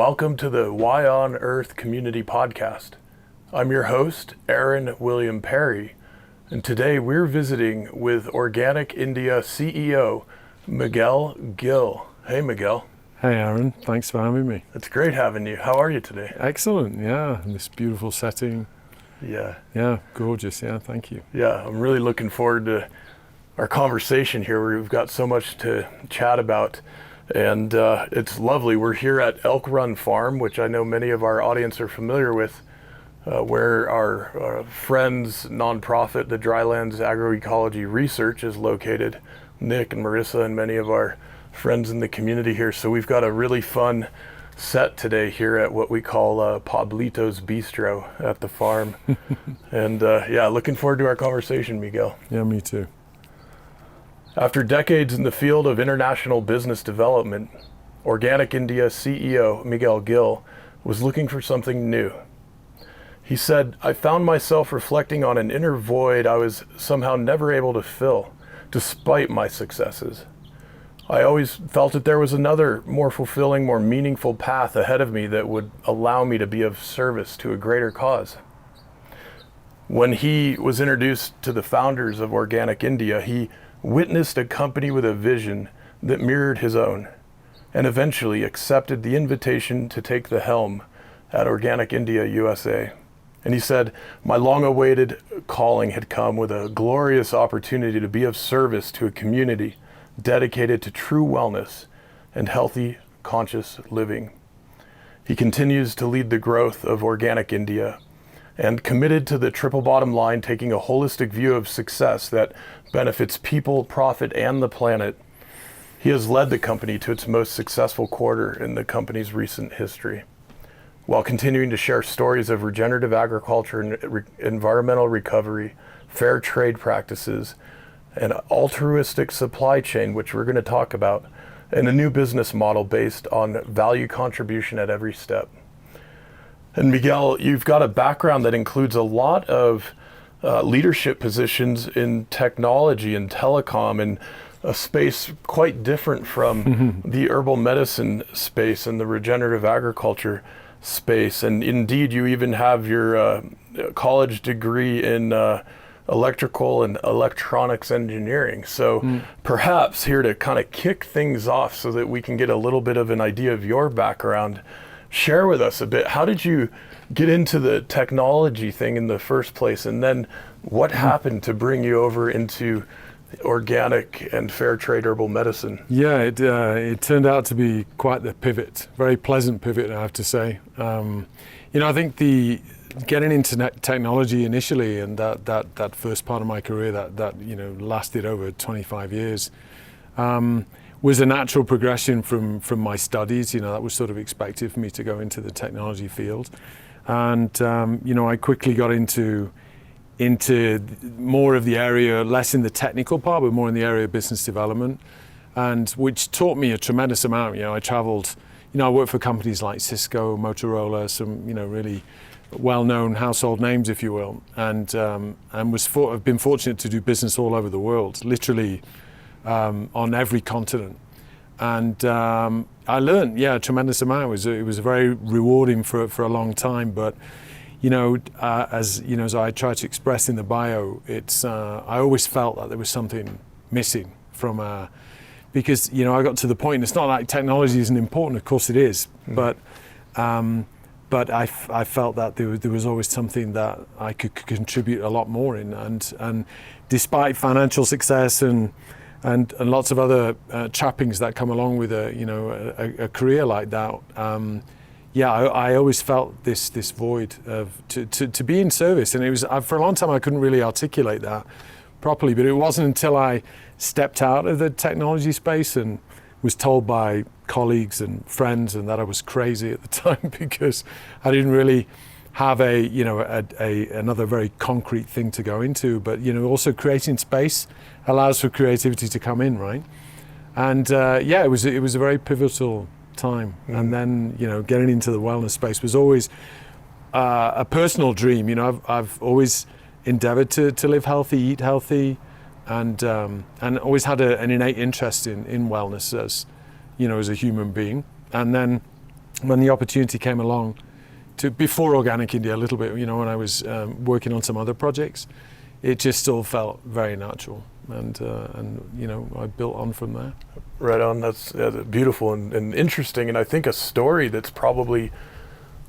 welcome to the Why on Earth Community Podcast. I'm your host, Aaron William Perry, and today we're visiting with Organic India CEO, Miguel Gil. Hey, Miguel. Hey, Aaron. Thanks for having me. It's great having you. How are you today? Excellent, yeah. In this beautiful setting. Yeah. Yeah, gorgeous. Yeah, thank you. Yeah, I'm really looking forward to our conversation here. We've got so much to chat about. And it's lovely. We're here at Elk Run Farm, which I know many of our audience are familiar with, where our friends nonprofit, the Drylands Agroecology Research, is located. Nick and Marissa and many of our friends in the community here. So we've got a really fun set today here at what we call Pablito's Bistro at the farm. And yeah, looking forward to our conversation, Miguel. Yeah, me too. After decades in the field of international business development, Organic India CEO Miguel Gil was looking for something new. He said, "I found myself reflecting on an inner void I was somehow never able to fill, despite my successes. I always felt that there was another, more fulfilling, more meaningful path ahead of me that would allow me to be of service to a greater cause." When he was introduced to the founders of Organic India, he witnessed a company with a vision that mirrored his own, and eventually accepted the invitation to take the helm at Organic India USA. And he said, "My long-awaited calling had come with a glorious opportunity to be of service to a community dedicated to true wellness and healthy, conscious living." He continues to lead the growth of Organic India and committed to the triple bottom line, taking a holistic view of success that benefits people, profit, and the planet. He has led the company to its most successful quarter in the company's recent history, while continuing to share stories of regenerative agriculture and environmental recovery, fair trade practices, an altruistic supply chain, which we're going to talk about, and a new business model based on value contribution at every step. And Miguel, you've got a background that includes a lot of leadership positions in technology and telecom, and a space quite different from the herbal medicine space and the regenerative agriculture space. And indeed, you even have your college degree in electrical and electronics engineering. So perhaps here to kind of kick things off so that we can get a little bit of an idea of your background, share with us a bit. How did you get into the technology thing in the first place? And then what happened to bring you over into organic and fair trade herbal medicine? Yeah, it turned out to be quite the pivot, very pleasant pivot, I have to say. I think the getting into technology initially, and that first part of my career that lasted over 25 years, was a natural progression from my studies. That was sort of expected for me to go into the technology field. And, I quickly got into more of the area, less in the technical part, but more in the area of business development, and which taught me a tremendous amount. I traveled, I worked for companies like Cisco, Motorola, some, really well-known household names, if you will, and I've been fortunate to do business all over the world, literally on every continent. And I learned, a tremendous amount. It was very rewarding for a long time. But, as I try to express in the bio, I always felt that there was something missing from, because, I got to the point, it's not like technology isn't important, of course it is, but I felt that there was always something that I could contribute a lot more in. And despite financial success and lots of other trappings that come along with a career like that, I always felt this void of to be in service. And it was for a long time I couldn't really articulate that properly, but it wasn't until I stepped out of the technology space and was told by colleagues and friends and that I was crazy at the time because I didn't really have another very concrete thing to go into. But also creating space allows for creativity to come in, right? And it was a very pivotal time. And then getting into the wellness space was always a personal dream. I've always endeavored to live healthy, eat healthy, and always had an innate interest in wellness as a human being. And then when the opportunity came along, before Organic India a little bit, when I was working on some other projects, it just all felt very natural, and I built on from there. Right on. That's beautiful and interesting, and I think a story that's probably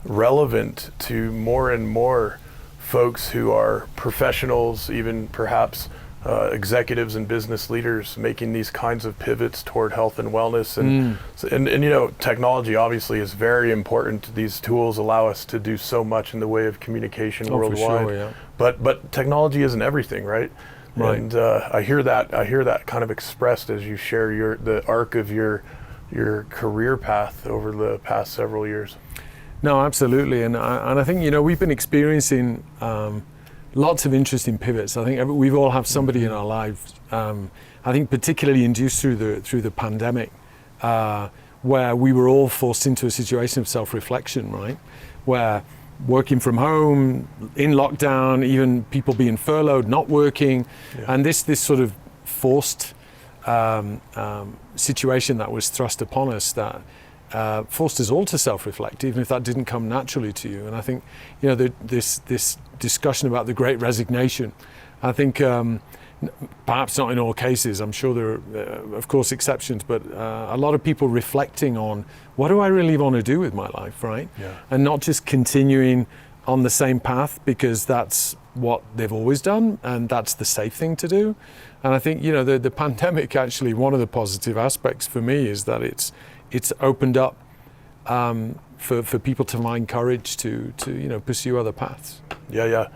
relevant to more and more folks who are professionals, even perhaps executives and business leaders making these kinds of pivots toward health and wellness. And technology obviously is very important. These tools allow us to do so much in the way of communication worldwide. For sure, yeah. But technology isn't everything, right? Right. And I hear that kind of expressed as you share the arc of your career path over the past several years. No, absolutely, and I think we've been experiencing lots of interesting pivots. I think we've all have somebody in our lives. I think particularly induced through the pandemic, where we were all forced into a situation of self-reflection, right? Where working from home, in lockdown, even people being furloughed, not working, and this sort of forced situation that was thrust upon us that forced us all to self-reflect, even if that didn't come naturally to you. And I think, this discussion about the Great Resignation, I think perhaps not in all cases, I'm sure there are, of course, exceptions, but a lot of people reflecting on what do I really want to do with my life, right? Yeah. And not just continuing on the same path because that's what they've always done and that's the safe thing to do. And I think, the pandemic, actually, one of the positive aspects for me is that it's opened up for people to find courage to pursue other paths. Yeah.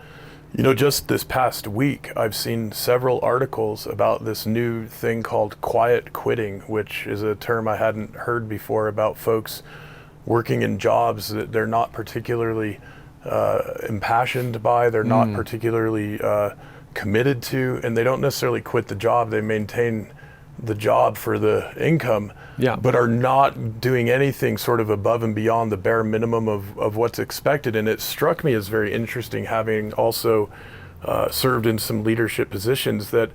Just this past week, I've seen several articles about this new thing called quiet quitting, which is a term I hadn't heard before, about folks working in jobs that they're not particularly impassioned by, they're not particularly committed to, and they don't necessarily quit the job, they maintain the job for the income, but are not doing anything sort of above and beyond the bare minimum of what's expected. And it struck me as very interesting, having also served in some leadership positions, that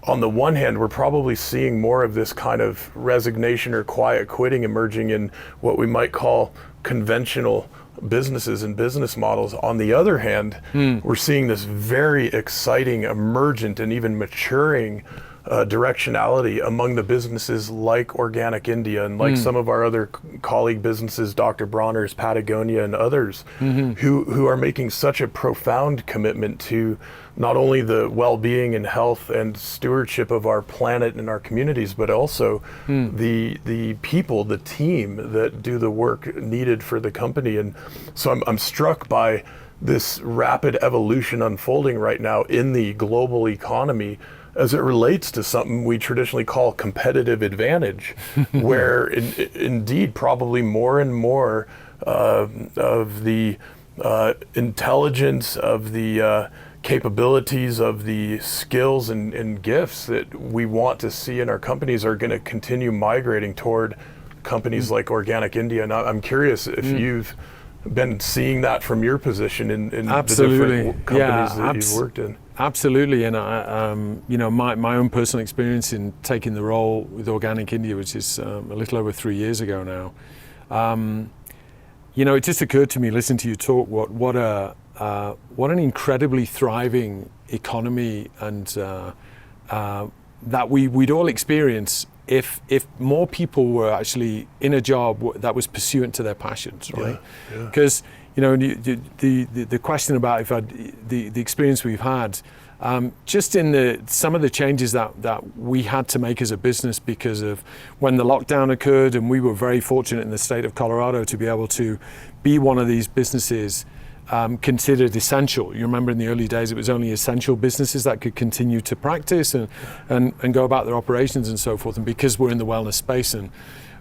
on the one hand, we're probably seeing more of this kind of resignation or quiet quitting emerging in what we might call conventional businesses and business models. On the other hand, we're seeing this very exciting, emergent, and even maturing directionality among the businesses like Organic India and like some of our other colleague businesses, Dr. Bronner's, Patagonia, and others, who are making such a profound commitment to not only the well-being and health and stewardship of our planet and our communities, but also the people, the team that do the work needed for the company. And so I'm struck by this rapid evolution unfolding right now in the global economy as it relates to something we traditionally call competitive advantage, where indeed probably more and more of the intelligence, of the capabilities, of the skills and gifts that we want to see in our companies are going to continue migrating toward companies like Organic India. And I'm curious if you've been seeing that from your position in the different companies that you've worked in. Absolutely, and my own personal experience in taking the role with Organic India, which is a little over 3 years ago now, it just occurred to me, listening to you talk, what an incredibly thriving economy, and that we'd all experience if more people were actually in a job that was pursuant to their passions, right? Because the question about the experience we've had, just in some of the changes that we had to make as a business because of when the lockdown occurred, and we were very fortunate in the state of Colorado to be able to be one of these businesses considered essential. You remember in the early days, it was only essential businesses that could continue to practice and go about their operations and so forth. And because we're in the wellness space, and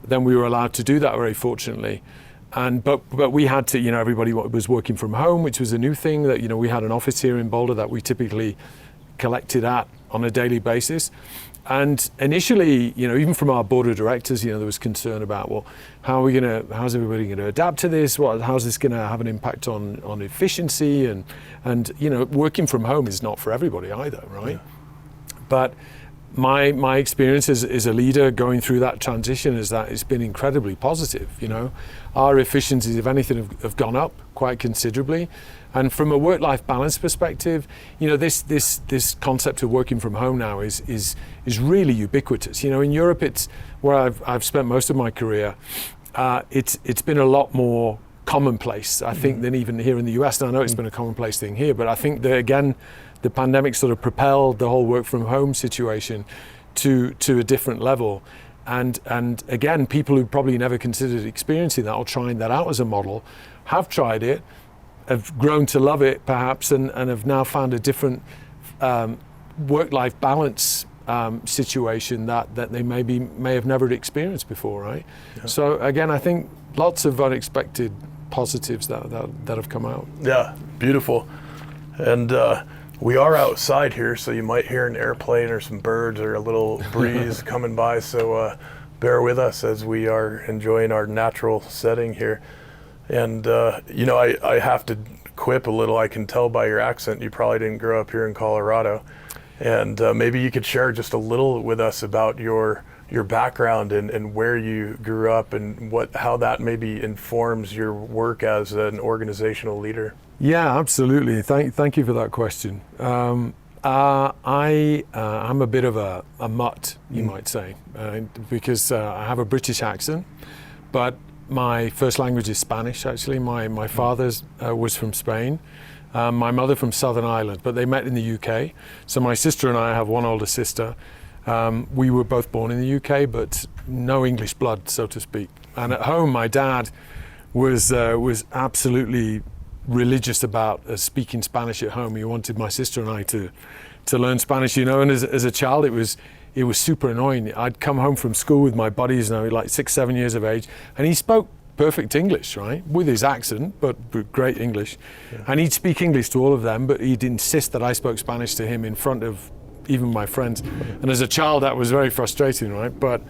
then we were allowed to do that very fortunately. But we had to, everybody was working from home, which was a new thing. That we had an office here in Boulder that we typically collected at on a daily basis. And initially, even from our board of directors, there was concern about, well, how's everybody going to adapt to this? How's this going to have an impact on efficiency? And working from home is not for everybody either, right? Yeah. But my experience as a leader going through that transition is that it's been incredibly positive. Our efficiencies, if anything, have gone up quite considerably. And from a work-life balance perspective, this concept of working from home now is really ubiquitous. In Europe, it's where I've spent most of my career. It's been a lot more commonplace, I think, than even here in the US. And I know it's been a commonplace thing here, but I think that, again, the pandemic sort of propelled the whole work from home situation to a different level. And again, people who probably never considered experiencing that or trying that out as a model have tried it, have grown to love it perhaps, and have now found a different work-life balance situation that they may have never experienced before, right? Yeah. So again, I think lots of unexpected positives that have come out. Yeah, beautiful. And we are outside here, so you might hear an airplane or some birds or a little breeze coming by, so bear with us as we are enjoying our natural setting here. And I have to quip a little. I can tell by your accent you probably didn't grow up here in Colorado. And maybe you could share just a little with us about your background and where you grew up and how that maybe informs your work as an organizational leader. Yeah, absolutely. Thank you for that question. I'm a bit of a mutt, you might say, because I have a British accent, but my first language is Spanish, actually. My father was from Spain, my mother from Southern Ireland, but they met in the UK. So my sister and I have one older sister. We were both born in the UK, but no English blood, so to speak. And at home, my dad was absolutely religious about speaking Spanish at home. He wanted my sister and I to learn Spanish, and as a child, it was super annoying. I'd come home from school with my buddies, like 6-7 years of age, and he spoke perfect English, right? With his accent, but great English. Yeah. And he'd speak English to all of them, but he'd insist that I spoke Spanish to him in front of even my friends. And as a child, that was very frustrating, right? But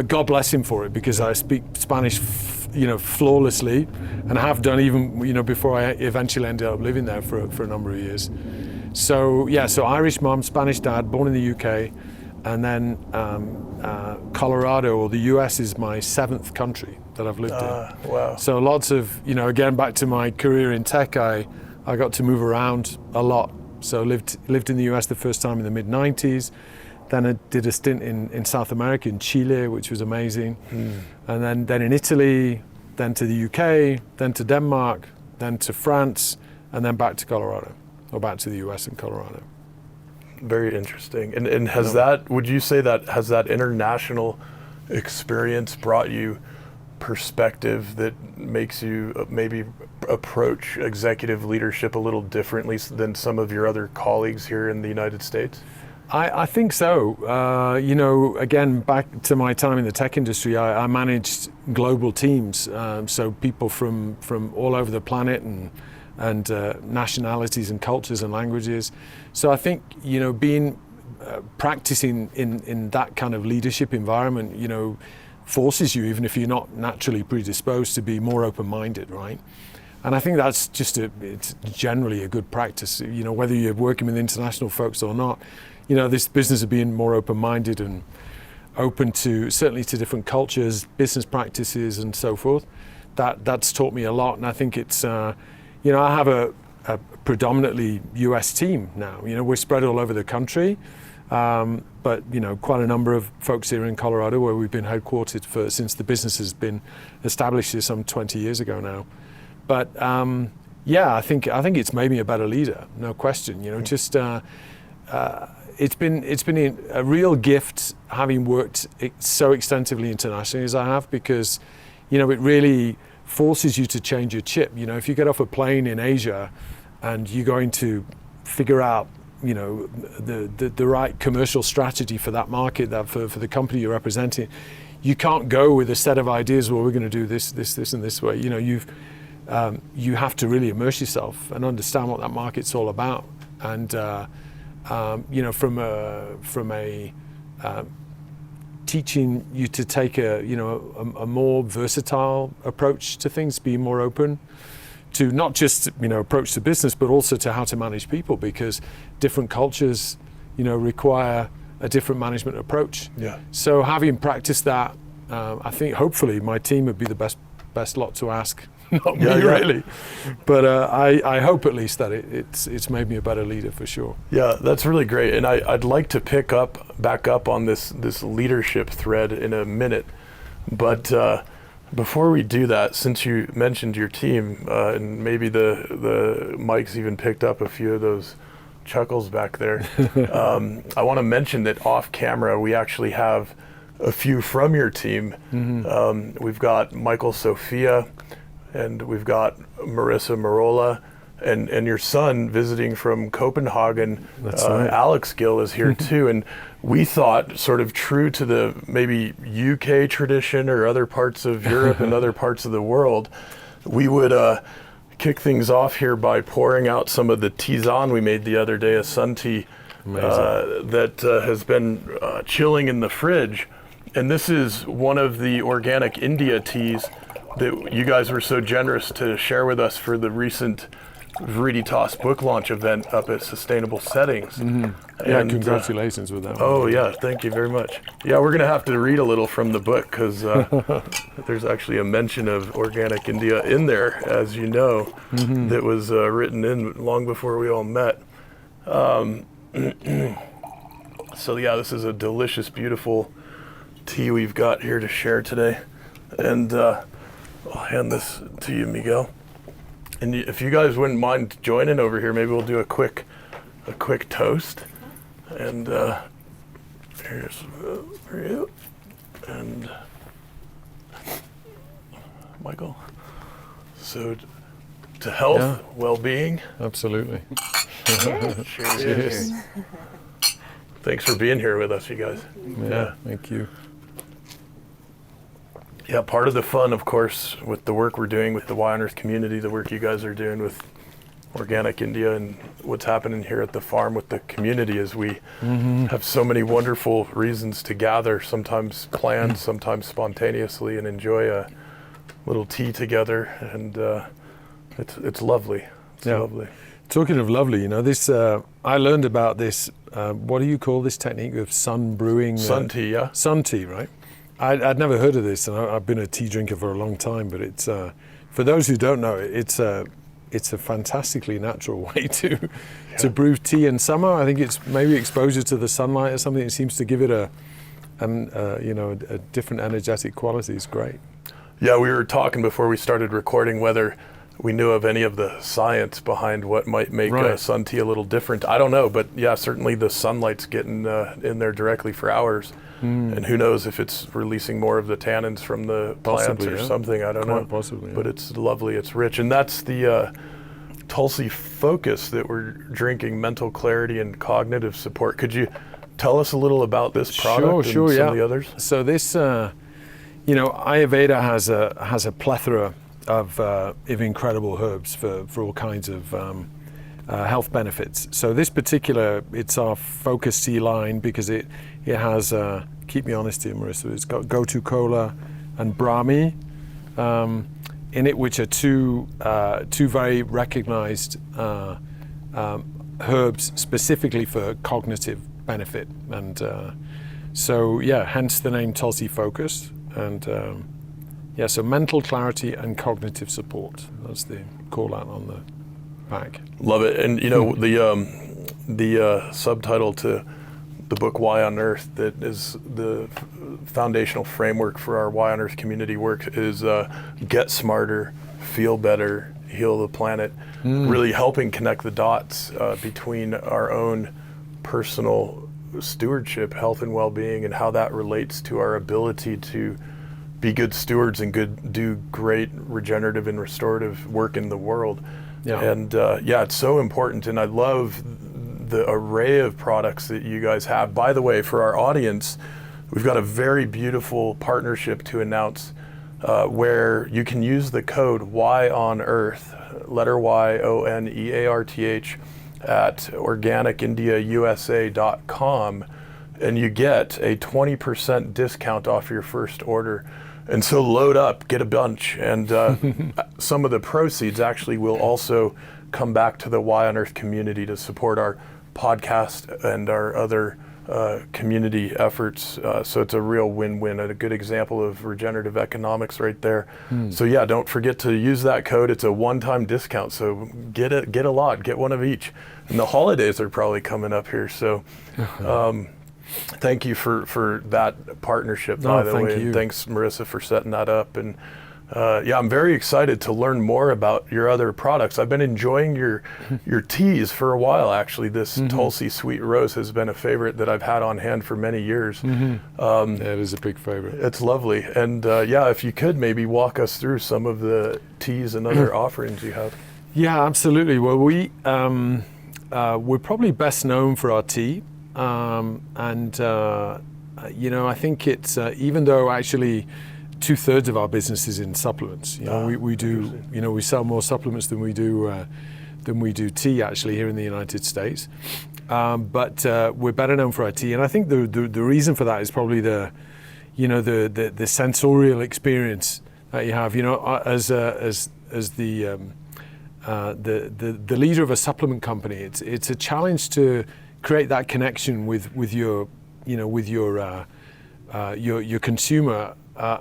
God bless him for it, because I speak Spanish, flawlessly, and have done even, before I eventually ended up living there for a number of years. So Irish mom, Spanish dad, born in the UK. And then Colorado, or the US, is my 7th country that I've lived in. Wow. So lots of, again, back to my career in tech, I got to move around a lot. So lived in the US the first time in the mid-90s. Then I did a stint in South America, in Chile, which was amazing. And then in Italy, then to the UK, then to Denmark, then to France, and then back to Colorado, or back to the US and Colorado. Very interesting. And has would you say that has that international experience brought you perspective that makes you maybe approach executive leadership a little differently than some of your other colleagues here in the United States? I think so. Again, back to my time in the tech industry, I managed global teams, so people from all over the planet and nationalities and cultures and languages. So I think, being practicing in that kind of leadership environment, forces you, even if you're not naturally predisposed, to be more open-minded, right? And I think that's it's generally a good practice, whether you're working with international folks or not. This business of being more open-minded and open certainly to different cultures, business practices, and so forth. That's taught me a lot, and I think it's. I have a predominantly US team now. We're spread all over the country, but quite a number of folks here in Colorado, where we've been headquartered since the business has been established here some 20 years ago now. But I think it's made me a better leader, no question. It's been a real gift having worked so extensively internationally as I have, because it really forces you to change your chip. If you get off a plane in Asia and you're going to figure out the right commercial strategy for that market, for the company you're representing, you can't go with a set of ideas, well, we're going to do this and this way. You have to really immerse yourself and understand what that market's all about. And from a teaching you to take a more versatile approach to things, be more open to not just approach the business, but also to how to manage people, because different cultures require a different management approach. Yeah. So having practiced that, I think hopefully my team would be the best lot to ask. Not me, really. But I hope at least that it's made me a better leader for sure. Yeah, that's really great. And I'd like to back up on this leadership thread in a minute. But before we do that, since you mentioned your team, and maybe the mics even picked up a few of those chuckles back there, I want to mention that off camera we actually have a few from your team. We've got Michael Sophia, and we've got Marissa Marola, and your son visiting from Copenhagen. That's right. Alex Gil is here too, and we thought, sort of true to the maybe UK tradition or other parts of Europe and other parts of the world, we would kick things off here by pouring out some of the tisane we made the other day, a sun tea that has been chilling in the fridge. And this is one of the organic India teas that you guys were so generous to share with us for the recent Veritas book launch event up at Sustainable Settings. Yeah, and congratulations with that one. Oh yeah, thank you very much. Yeah, we're gonna have to read a little from the book because there's actually a mention of organic India in there, as you know, that was written in long before we all met. So yeah, this is a delicious, beautiful tea we've got here to share today, and I'll hand this to you, Miguel. And if you guys wouldn't mind joining over here, maybe we'll do a quick toast. And here's for you. And Michael. So to health, well-being. Absolutely. Cheers. Cheers. Thanks for being here with us, you guys. Yeah, thank you. Yeah, part of the fun, of course, with the work we're doing with the Y on Earth community, the work you guys are doing with Organic India and what's happening here at the farm with the community is we have so many wonderful reasons to gather, sometimes planned, sometimes spontaneously, and enjoy a little tea together. And it's lovely. It's lovely. Talking of lovely, you know, this I learned about this, what do you call this technique of sun brewing? Sun tea, yeah. Sun tea, right? I'd never heard of this, and I've been a tea drinker for a long time. But it's for those who don't know, it's a fantastically natural way to brew tea in summer. I think it's maybe exposure to the sunlight or something. It seems to give it a different energetic quality. It's great. Yeah, we were talking before we started recording whether we knew of any of the science behind what might make sun tea a little different. I don't know, but yeah, certainly the sunlight's getting in there directly for hours. And who knows if it's releasing more of the tannins from the plants or something, I don't know. Possibly, but it's lovely, it's rich. And that's the Tulsi focus that we're drinking, mental clarity and cognitive support. Could you tell us a little about this product and some of the others? So this, Ayurveda has a plethora of incredible herbs for all kinds of health benefits. So this particular, it's our focus tea line because it has, keep me honest here, Marissa, it's got Gotu Kola and Brahmi in it, which are two very recognized herbs specifically for cognitive benefit. And hence the name Tulsi Focus. And so mental clarity and cognitive support. That's the call out on the back. Love it. And you know, the subtitle to the book Y on Earth, that is the foundational framework for our Y on Earth community work, is get smarter, feel better, heal the planet. Really helping connect the dots between our own personal stewardship, health and well-being, and how that relates to our ability to be good stewards and do great regenerative and restorative work in the world. Yeah. And it's so important, and I love the array of products that you guys have. By the way, for our audience, we've got a very beautiful partnership to announce where you can use the code Y on Earth, letter YONEARTH, at organicindiausa.com, and you get a 20% discount off your first order. And so load up, get a bunch, and some of the proceeds actually will also come back to the Y on Earth community to support our podcast and our other community efforts. So it's a real win-win and a good example of regenerative economics right there. So yeah, don't forget to use that code. It's a one-time discount. So get a lot, get one of each. And the holidays are probably coming up here. So thank you for that partnership, by the way. And thanks, Marissa, for setting that up. And yeah, I'm very excited to learn more about your other products. I've been enjoying your teas for a while, actually. This Tulsi Sweet Rose has been a favorite that I've had on hand for many years. Yeah, it is a big favorite. It's lovely. And yeah, if you could maybe walk us through some of the teas and other offerings you have. Yeah, absolutely. Well, we're probably best known for our tea. You know, I think it's, even though actually 2/3 of our business is in supplements. You know, we do, you know, we sell more supplements than we do tea actually here in the United States. But we're better known for our tea, and I think the reason for that is probably the sensorial experience that you have. You know, as the leader of a supplement company, it's a challenge to create that connection with your consumer.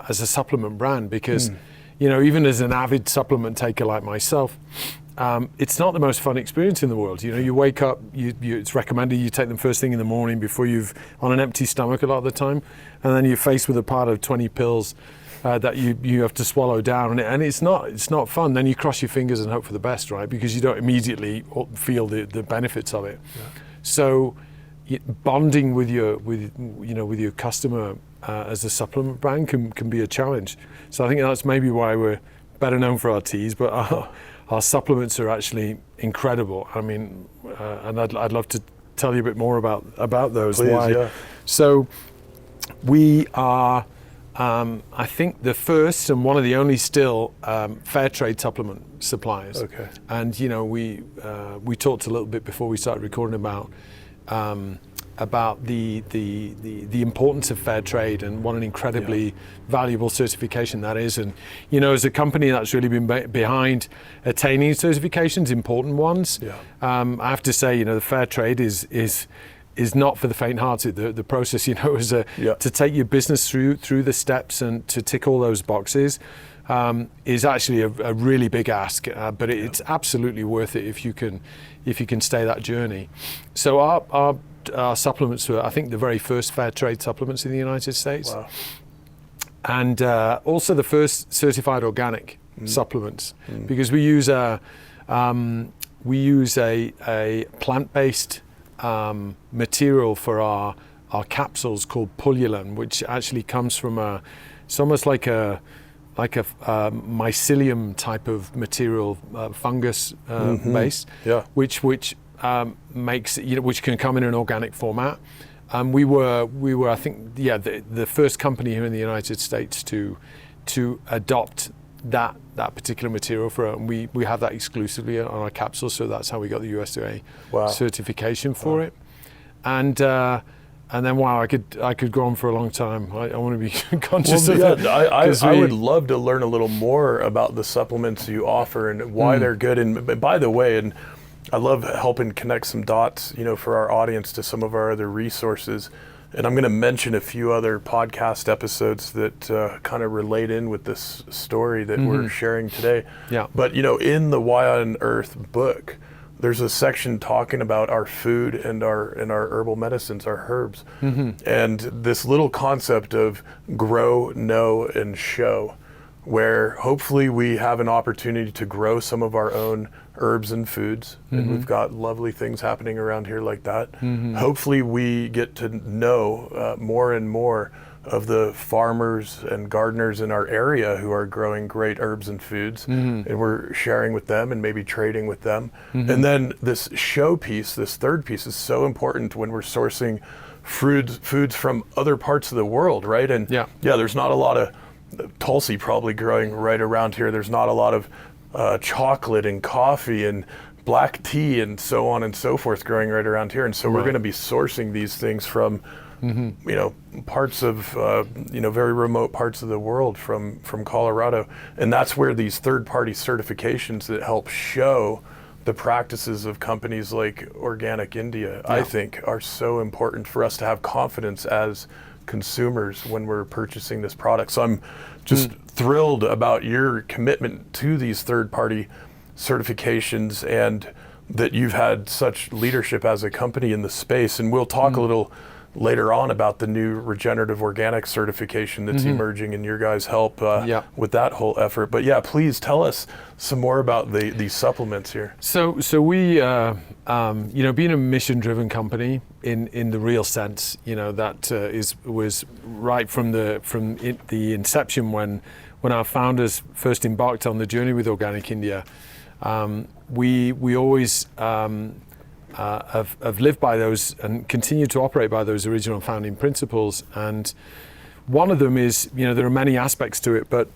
As a supplement brand, because you know, even as an avid supplement taker like myself, it's not the most fun experience in the world. You know, you wake up, it's recommended you take them first thing in the morning before you've on an empty stomach a lot of the time, and then you're faced with a part of 20 pills that you have to swallow down, and it's not fun. Then you cross your fingers and hope for the best, right? Because you don't immediately feel the benefits of it. Yeah. So bonding with your customer as a supplement brand can be a challenge. So I think that's maybe why we're better known for our teas, but our supplements are actually incredible. I mean, and I'd love to tell you a bit more about those. Please, why. Yeah. So we are, I think, the first and one of the only still fair trade supplement suppliers. Okay. And you know, we talked a little bit before we started recording about the importance of fair trade and what an incredibly valuable certification that is. And you know, as a company that's really been behind attaining certifications, important ones, I have to say, you know, the fair trade is not for the faint-hearted. The process, you know, is to take your business through the steps and to tick all those boxes is actually a really big ask, but it's absolutely worth it if you can stay that journey. So our supplements were, I think, the very first fair trade supplements in the United States. Wow. And also the first certified organic supplements, because we use a plant-based material for our capsules called pullulan, which actually comes from it's almost like a mycelium type of material, fungus base, which makes, you know, which can come in an organic format. We were I think the first company here in the United States to adopt that particular material and we have that exclusively on our capsules, so that's how we got the USDA certification for it. And then I could go on for a long time. I want to be conscious of that. I would love to learn a little more about the supplements you offer and why they're good. And by the way, and I love helping connect some dots, you know, for our audience to some of our other resources. And I'm going to mention a few other podcast episodes that kind of relate in with this story that we're sharing today. Yeah. But, you know, in the Why on Earth book, there's a section talking about our food and our herbal medicines, our herbs, and this little concept of grow, know, and show, where hopefully we have an opportunity to grow some of our own herbs and foods, and we've got lovely things happening around here like that. Hopefully we get to know more and more of the farmers and gardeners in our area who are growing great herbs and foods, and we're sharing with them and maybe trading with them. And then this show piece, this third piece, is so important when we're sourcing foods from other parts of the world, right? And there's not a lot of Tulsi probably growing right around here. There's not a lot of chocolate and coffee and black tea and so on and so forth growing right around here. And so we're going to be sourcing these things from you know, parts of you know, very remote parts of the world from Colorado, and that's where these third-party certifications that help show the practices of companies like Organic India, I think, are so important for us to have confidence as consumers when we're purchasing this product. So I'm just thrilled about your commitment to these third-party certifications and that you've had such leadership as a company in the space. And we'll talk a little later on about the new regenerative organic certification that's emerging, and your guys' help with that whole effort. But yeah, please tell us some more about these supplements here. So we, being a mission-driven company in the real sense, that was right from the inception when our founders first embarked on the journey with Organic India. We always have lived by those and continue to operate by those original founding principles. And one of them is, there are many aspects to it, but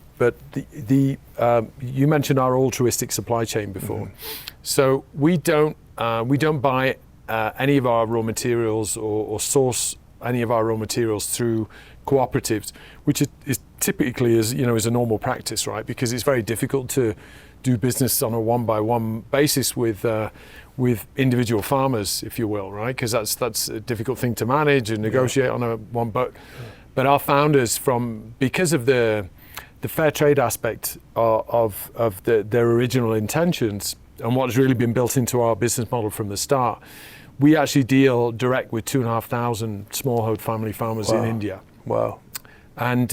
you mentioned our altruistic supply chain before. So we don't buy any of our raw materials or source any of our raw materials through cooperatives, which is typically is a normal practice, right? Because it's very difficult to do business on a one-by-one basis with individual farmers, if you will, right? Because that's a difficult thing to manage and negotiate on a one. But our founders, because of the fair trade aspect of their original intentions and what's really been built into our business model from the start, we actually deal direct with 2,500 smallhold family farmers in India. Wow. And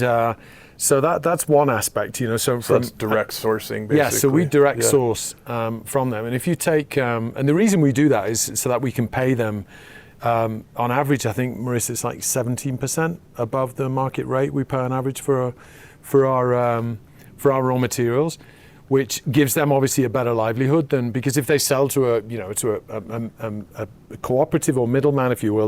so that's one aspect, So that's direct sourcing, basically. Yeah, so we direct source from them. And if you take, and the reason we do that is so that we can pay them on average. I think, Marissa, it's like 17% above the market rate we pay on average for our raw materials, which gives them obviously a better livelihood than, because if they sell to a cooperative or middleman, if you will,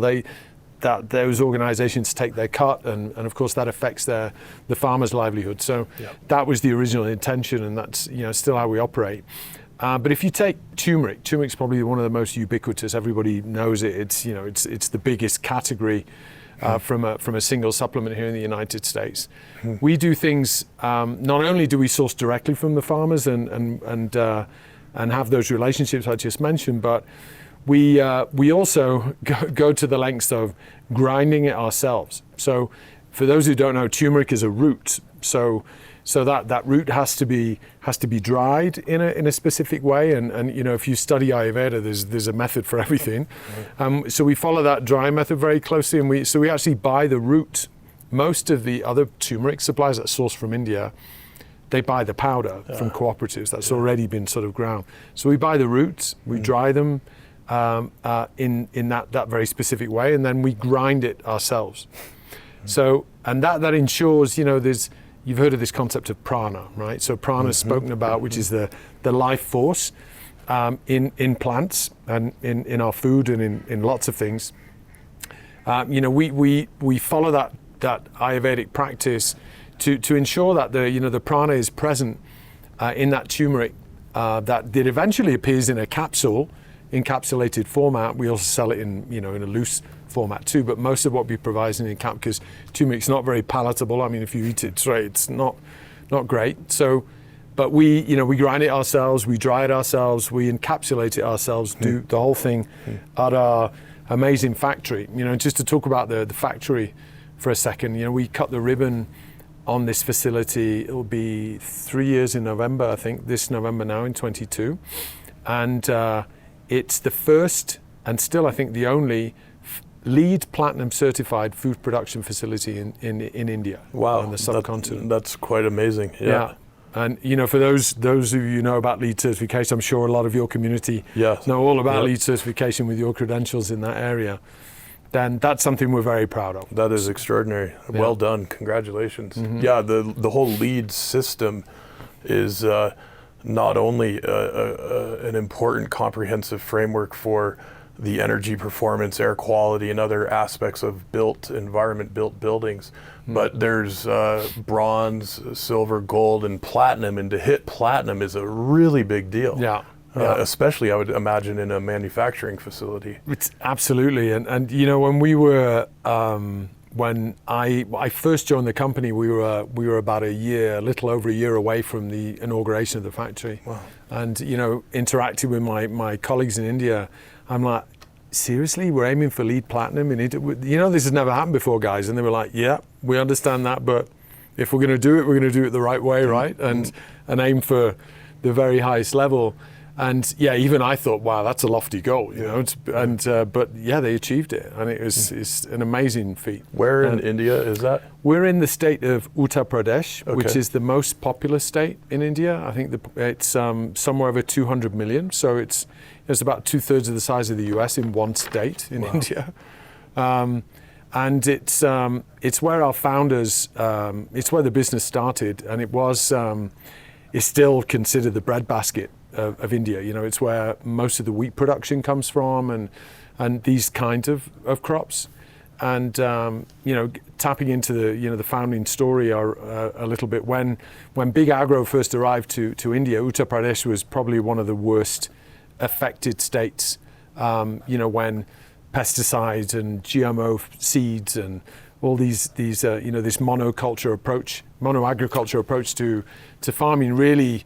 those organizations take their cut, and of course that affects the farmer's livelihood. So that was the original intention, and that's still how we operate. But if you take turmeric's probably one of the most ubiquitous. Everybody knows it. It's the biggest category from a single supplement here in the United States. We do things. Not only do we source directly from the farmers and have those relationships I just mentioned, but we also go to the lengths of grinding it ourselves. So for those who don't know, turmeric is a root. So that root has to be dried in a specific way. And if you study Ayurveda, there's a method for everything. So we follow that drying method very closely, and we actually buy the root. Most of the other turmeric suppliers that source from India, they buy the powder from cooperatives that's already been sort of ground. So we buy the roots, we dry them in that very specific way, and then we grind it ourselves. So, and that ensures, you've heard of this concept of prana, right? So prana is spoken about, which is the life force in plants and in our food and in lots of things. We follow that Ayurvedic practice to ensure that the prana is present in that turmeric that eventually appears in a capsule, encapsulated format. We also sell it in a loose format too, but most of what we provide is in cap, because turmeric's not very palatable. I mean, if you eat it straight, it's not great. So, but we grind it ourselves, we dry it ourselves, we encapsulate it ourselves, do the whole thing at our amazing factory. Just to talk about the factory for a second, we cut the ribbon on this facility. It'll be 3 years in November, I think, this November now in 22. And it's the first, and still I think the only, LEED Platinum certified food production facility in India. Wow, on the subcontinent. That's quite amazing. Yeah. And for those of you who know about LEED certification, I'm sure a lot of your community know all about LEED certification with your credentials in that area. Then that's something we're very proud of. That is extraordinary. Well done. Congratulations. Yeah, the whole LEED system is not only an important comprehensive framework for the energy performance, air quality, and other aspects of built buildings, but there's bronze, silver, gold, and platinum, and to hit platinum is a really big deal. Especially, I would imagine, in a manufacturing facility. It's absolutely, and when we were when I first joined the company, we were about a little over a year away from the inauguration of the factory. Wow. And interacting with my colleagues in India, I'm like, seriously, we're aiming for lead platinum in India? This has never happened before, guys. And they were like, yeah, we understand that, but if we're going to do it, we're going to do it the right way, right? And aim for the very highest level. And yeah, even I thought, wow, that's a lofty goal, but yeah, they achieved it, and it's an amazing feat. Where in India is that? We're in the state of Uttar Pradesh, Okay. which is the most populous state in India. I think it's somewhere over 200 million, so it's about 2/3 of the size of the US in one state in India. And it's where our founders, it's where the business started, and it's still considered the breadbasket of India. It's where most of the wheat production comes from, and these kinds of crops. And tapping into the founding story a little bit, when big agro first arrived to India, Uttar Pradesh was probably one of the worst affected states. When pesticides and GMO seeds and all these this monoagriculture approach to farming really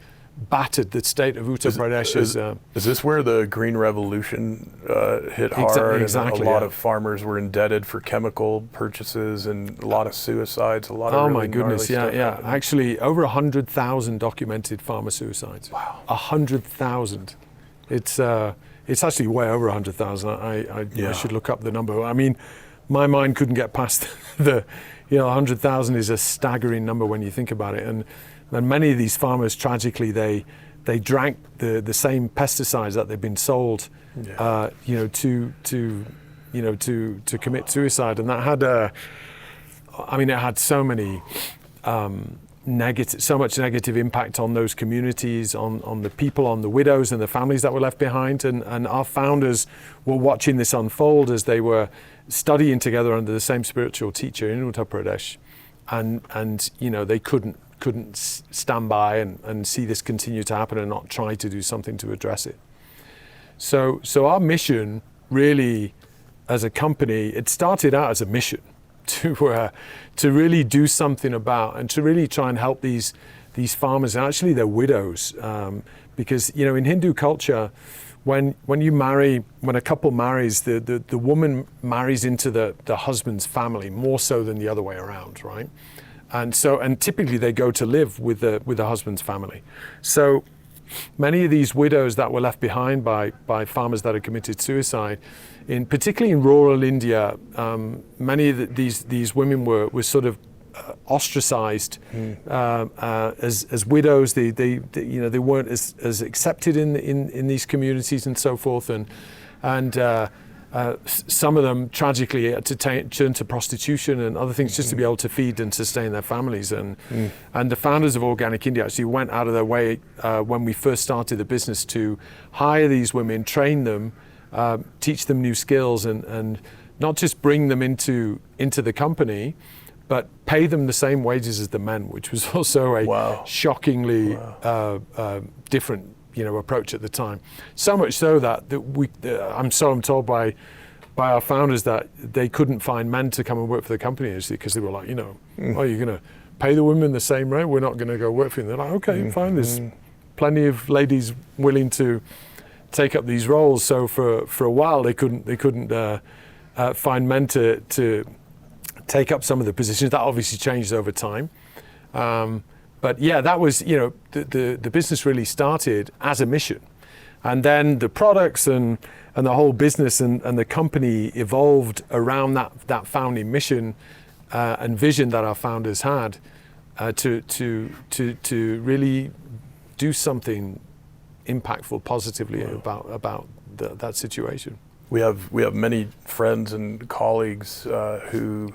battered the state of Uttar Pradesh. Is this where the Green Revolution hit hard? Exactly. And a lot of farmers were indebted for chemical purchases, and a lot of suicides, a lot of really my goodness, gnarly stuff happening. Actually, over 100,000 documented farmer suicides. Wow. 100,000. It's actually way over 100,000. I should look up the number. I mean, my mind couldn't get past 100,000 is a staggering number when you think about it. And many of these farmers, tragically, they drank the same pesticides that they've been sold, to commit suicide, and that had it had so many so much negative impact on those communities, on the people, on the widows and the families that were left behind. And our founders were watching this unfold as they were studying together under the same spiritual teacher in Uttar Pradesh, and they couldn't stand by and see this continue to happen and not try to do something to address it. So our mission, really, as a company, it started out as a mission to really do something about, and to really try and help these farmers and actually their widows, because in Hindu culture, when a couple marries, the woman marries into the husband's family more so than the other way around, right? And typically they go to live with the husband's family. So many of these widows that were left behind by farmers that had committed suicide, particularly in rural India, many of these women were sort of ostracized as widows. They weren't as accepted in these communities and so forth, and some of them tragically had to turn to prostitution and other things just to be able to feed and sustain their families. And the founders of Organic India actually went out of their way when we first started the business to hire these women, train them, teach them new skills, and not just bring them into the company, but pay them the same wages as the men, which was also a shockingly different approach at the time. So much so that I'm told by our founders that they couldn't find men to come and work for the company because they were like, oh, you're going to pay the women the same rate? We're not going to go work for you. And they're like, okay, fine. There's plenty of ladies willing to take up these roles. So for a while they couldn't find men to take up some of the positions. That obviously changed over time. But yeah, that was, the business really started as a mission. And then the products and the whole business and the company evolved around that founding mission and vision that our founders had to really do something impactful positively about that situation. We have many friends and colleagues who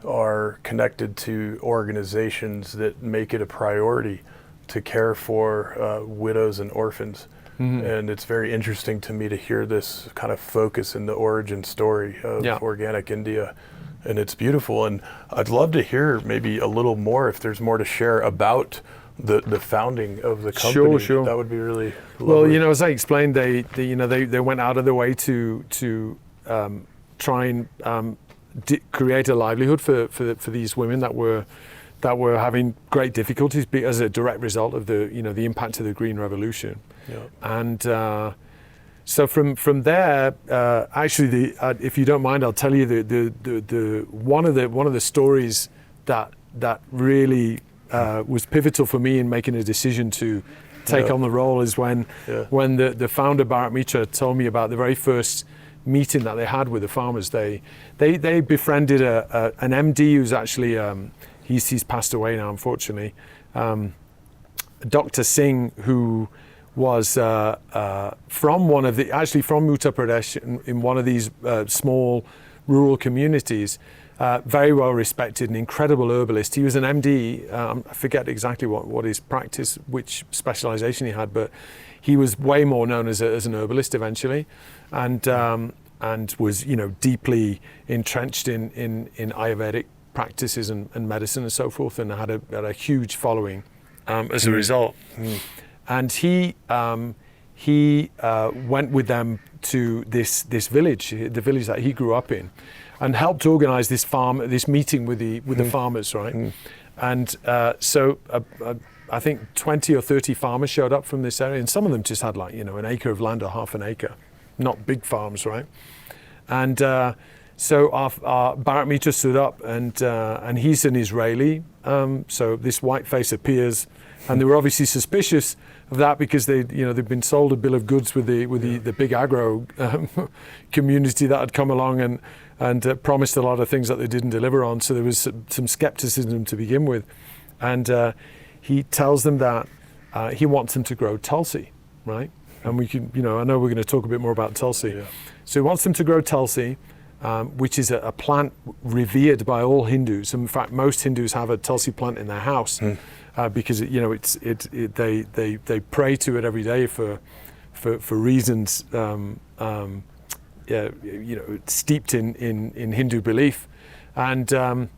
are connected to organizations that make it a priority to care for widows and orphans. And it's very interesting to me to hear this kind of focus in the origin story of Organic India. And it's beautiful. And I'd love to hear maybe a little more, if there's more to share about the founding of the company. Sure. That would be really lovely. Well, as I explained, they went out of their way to try and create a livelihood for these women that were having great difficulties as a direct result of the impact of the Green Revolution. Yeah. And so from there, actually, if you don't mind, I'll tell you the one of the stories that really was pivotal for me in making a decision to take on the role is when the founder Bharat Mitra told me about the very first meeting that they had with the farmers. They befriended an MD who's actually he's passed away now, unfortunately, Dr. Singh, who was from Uttar Pradesh in one of these small rural communities, very well respected, an incredible herbalist. He was an MD. I forget exactly what his practice, which specialization he had, but he was way more known as an herbalist eventually, and was deeply entrenched in Ayurvedic practices and medicine and so forth, and had a huge following as a result. And he went with them to this village, the village that he grew up in, and helped organize this meeting with the farmers, right? And so I think 20 or 30 farmers showed up from this area, and some of them just had an acre of land or half an acre, not big farms, right? And so our Bharat Mitra stood up, and he's an Israeli, so this white face appears, and they were obviously suspicious of that because they'd been sold a bill of goods with the big agro community that had come along and promised a lot of things that they didn't deliver on. So there was some skepticism to begin with, and he tells them that he wants them to grow Tulsi, right? And we can, I know we're going to talk a bit more about Tulsi. Yeah. So he wants them to grow Tulsi, which is a plant revered by all Hindus. In fact, most Hindus have a Tulsi plant in their house because they pray to it every day for reasons steeped in Hindu belief, and that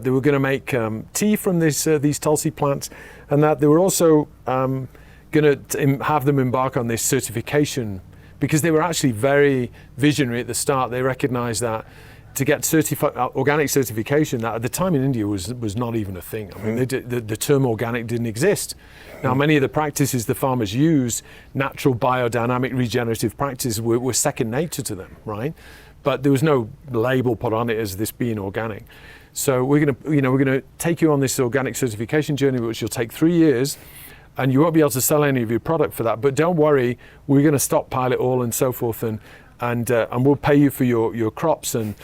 they were going to make tea from these Tulsi plants, and that they were also going to have them embark on this certification, because they were actually very visionary at the start. They recognized that to get organic certification, that at the time in India was not even a thing. I mean, the term organic didn't exist. Now, many of the practices the farmers used, natural, biodynamic, regenerative practices, were second nature to them, right? But there was no label put on it as this being organic. So we're going to take you on this organic certification journey, which will take 3 years, and you won't be able to sell any of your product for that. But don't worry, we're going to stockpile it all and so forth, and we'll pay you for your crops and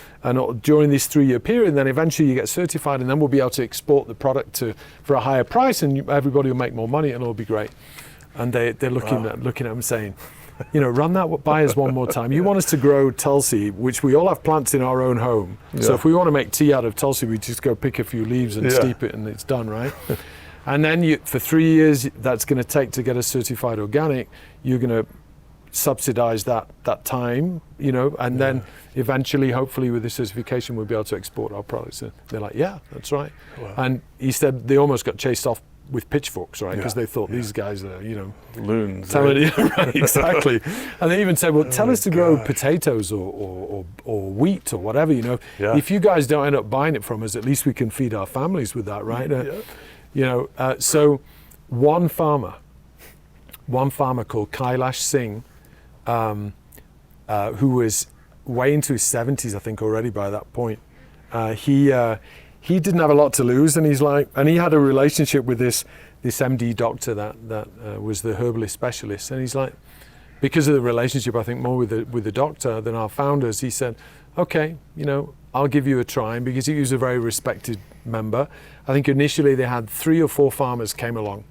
during this 3-year period. And then eventually you get certified, and then we'll be able to export the product for a higher price, and everybody will make more money, and it'll be great. And they're looking at them saying, run that by us one more time. You want us to grow Tulsi, which we all have plants in our own home. Yeah. So if we want to make tea out of Tulsi, we just go pick a few leaves and steep it, and it's done, right? And then for 3 years, that's going to take to get us certified organic. You're going to subsidize that time, and then eventually, hopefully, with the certification, we'll be able to export our products. And they're like, yeah, that's right. Wow. And he said they almost got chased off with pitchforks, right? Because they thought these guys are, loons. Right, exactly. And they even said, well, tell us to grow potatoes or wheat or whatever, If you guys don't end up buying it from us, at least we can feed our families with that, right? So one farmer called Kailash Singh, who was way into his 70s, I think, already by that point, he didn't have a lot to lose, and he had a relationship with this MD doctor that was the herbalist specialist, and he's like, because of the relationship, I think more with the doctor than our founders, he said, okay, I'll give you a try, and because he was a very respected member. I think initially they had 3 or 4 farmers came along,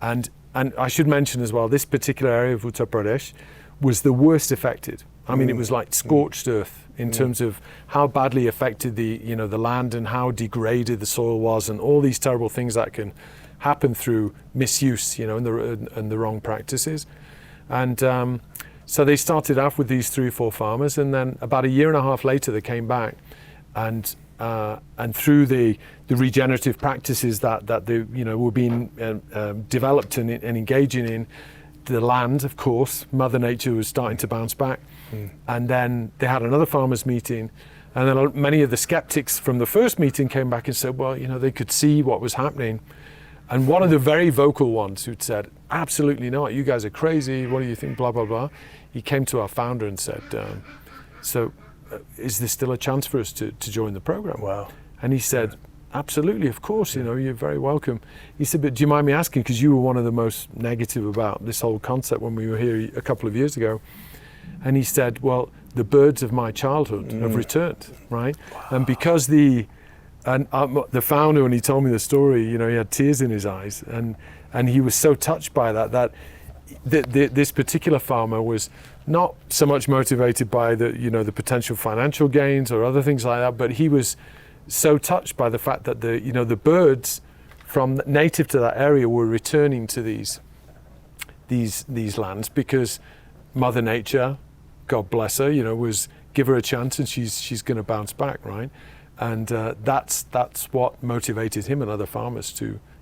and I should mention as well, this particular area of Uttar Pradesh was the worst affected. I mean, it was like scorched earth in terms of how badly affected the land and how degraded the soil was, and all these terrible things that can happen through misuse, and the wrong practices. And so they started off with these 3 or 4 farmers, and then about 1.5 years later they came back, and through the regenerative practices that they were being developed and engaging in, the land, of course, Mother Nature was starting to bounce back. And then they had another farmers meeting, and then many of the skeptics from the first meeting came back and said, well, they could see what was happening. And one of the very vocal ones who'd said, absolutely not, you guys are crazy, what do you think, blah, blah, blah. He came to our founder and said, is there still a chance for us to join the program? Wow. And he said, absolutely, of course, you're very welcome. He said, but do you mind me asking, because you were one of the most negative about this whole concept when we were here a couple of years ago. And he said, well, the birds of my childhood have returned, right? Wow. And because the founder, when he told me the story, he had tears in his eyes, and he was so touched by that this particular farmer was not so much motivated by the potential financial gains or other things like that, but he was so touched by the fact that the birds from native to that area were returning to these lands because Mother Nature, God bless her, was give her a chance and she's going to bounce back, right? And that's what motivated him and other farmers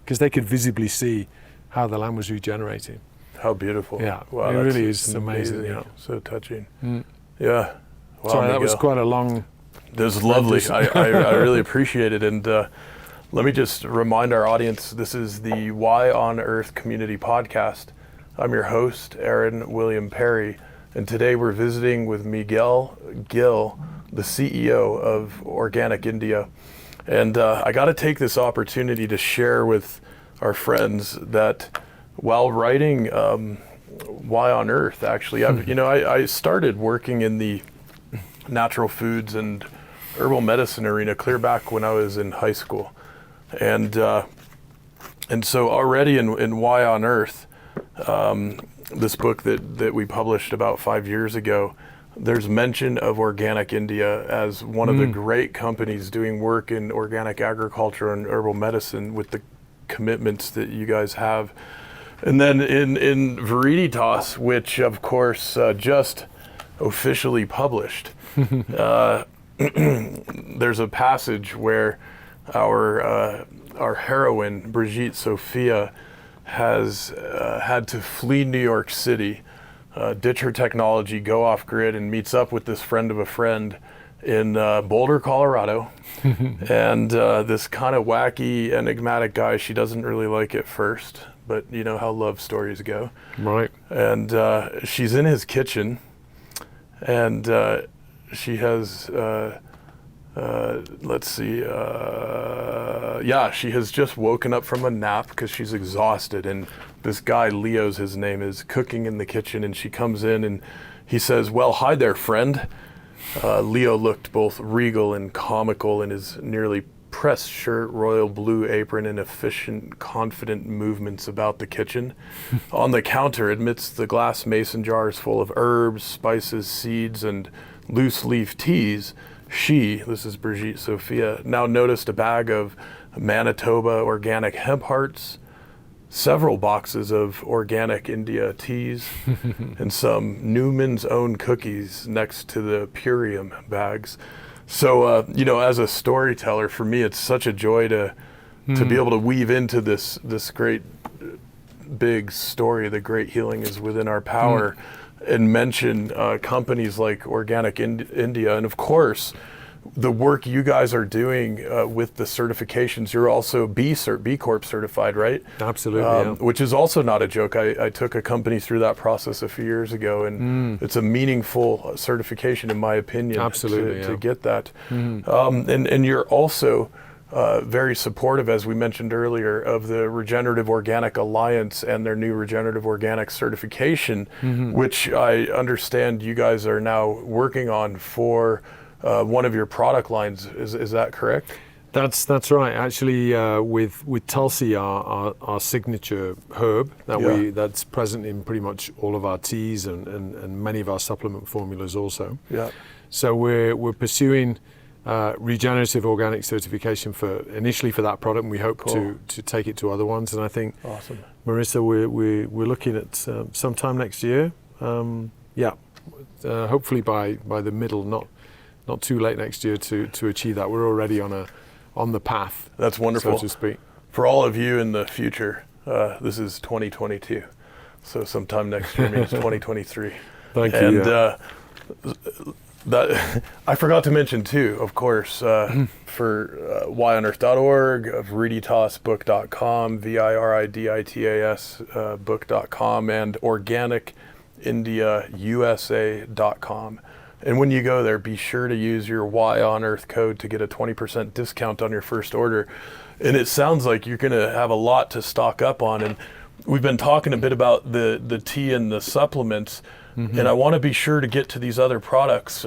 because they could visibly see how the land was regenerating. How beautiful. Yeah, wow, it really is amazing. Yeah. So touching. Yeah. Wow, sorry, that Miguel. was quite a long... That was lovely. I really appreciate it. And let me just remind our audience, this is the Why on Earth Community Podcast. I'm your host, Aaron William Perry. And today we're visiting with Miguel Gil, the CEO of Organic India. And I got to take this opportunity to share with our friends that while writing Why on Earth, actually, I started working in the natural foods and herbal medicine arena clear back when I was in high school. And so already in Why on Earth, this book that we published about 5 years ago, there's mention of Organic India as one of the great companies doing work in organic agriculture and herbal medicine with the commitments that you guys have. And then in Veriditas, which of course just officially published, there's a passage where our heroine, Brigitte Sophia, has had to flee New York City, ditch her technology, go off grid, and meets up with this friend of a friend in Boulder, Colorado. And this kind of wacky, enigmatic guy she doesn't really like at first, but you know how love stories go. Right. And she's in his kitchen, and she has, she has just woken up from a nap because she's exhausted. And this guy, Leo's his name, is cooking in the kitchen, and she comes in and he says, well, hi there, friend. Leo looked both regal and comical in his nearly pressed shirt, royal blue apron, and efficient, confident movements about the kitchen. On the counter, amidst the glass mason jars full of herbs, spices, seeds, and loose leaf teas, this is Brigitte Sophia, now noticed a bag of Manitoba organic hemp hearts, several boxes of Organic India teas, and some Newman's Own cookies next to the Purium bags. So, as a storyteller, for me, it's such a joy to be able to weave into this great big story, the great healing is within our power, and mention companies like Organic India. And of course, the work you guys are doing with the certifications, you're also B Corp certified, right? Absolutely, which is also not a joke. I took a company through that process a few years ago, and it's a meaningful certification, in my opinion, to get that. And you're also very supportive, as we mentioned earlier, of the Regenerative Organic Alliance and their new Regenerative Organic certification, which I understand you guys are now working on for one of your product lines. Is that correct? That's right. Actually, with Tulsi, our signature herb that's present in pretty much all of our teas and many of our supplement formulas also. Yeah. So we're pursuing regenerative organic certification initially for that product, and we hope to take it to other ones. And I think, awesome, Marissa, we're looking at sometime next year. Hopefully by the middle, not too late next year to achieve that. We're already on the path. That's wonderful, so to speak. For all of you in the future, this is 2022, so sometime next year means 2023. Thank you. And That I forgot to mention too, of course, for whyunearth.org, viriditasbook.com, VIRIDITAS book.com, and organicindiausa.com. And when you go there, be sure to use your Why on Earth code to get a 20% discount on your first order. And it sounds like you're going to have a lot to stock up on. And we've been talking a bit about the tea and the supplements. And I want to be sure to get to these other products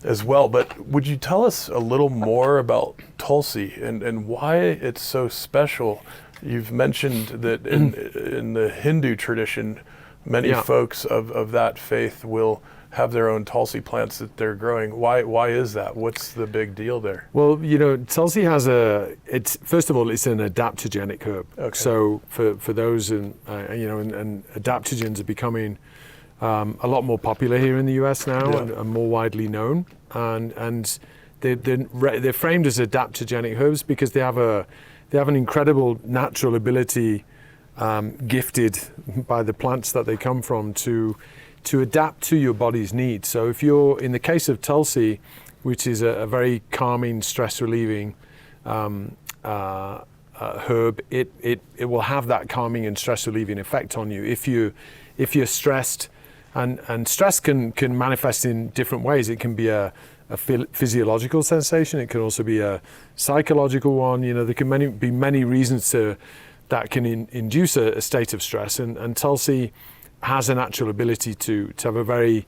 as well. But would you tell us a little more about Tulsi and why it's so special? You've mentioned that in the Hindu tradition, many folks of that faith will have their own Tulsi plants that they're growing. Why is that? What's the big deal there? Well, Tulsi has first of all, it's an adaptogenic herb. Okay. So for those, and adaptogens are becoming a lot more popular here in the US now and more widely known. And they're framed as adaptogenic herbs because they have an incredible natural ability, gifted by the plants that they come from to adapt to your body's needs. So if you're, in the case of Tulsi, which is a very calming, stress relieving herb, it will have that calming and stress relieving effect on you if you're stressed. And stress can manifest in different ways. It can be a physiological sensation. It can also be a psychological one. There can be many reasons that can induce a state of stress. And Tulsi has a natural ability to have a very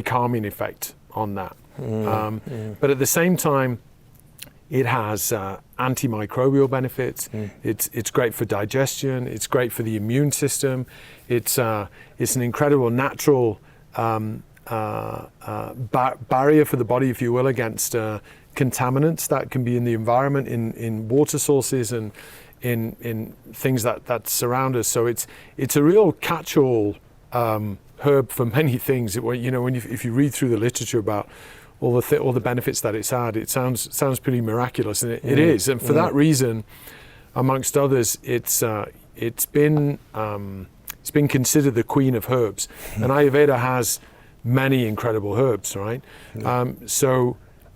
calming effect on that. But at the same time, it has antimicrobial benefits. It's great for digestion. It's great for the immune system. It's an incredible natural barrier for the body, if you will, against contaminants that can be in the environment, in water sources and in things that surround us. So it's a real catch-all herb for many things. If you read through the literature about all the benefits that it's had, it sounds pretty miraculous, and it is. And for that reason, amongst others, it's been considered the queen of herbs. And Ayurveda has many incredible herbs, right? And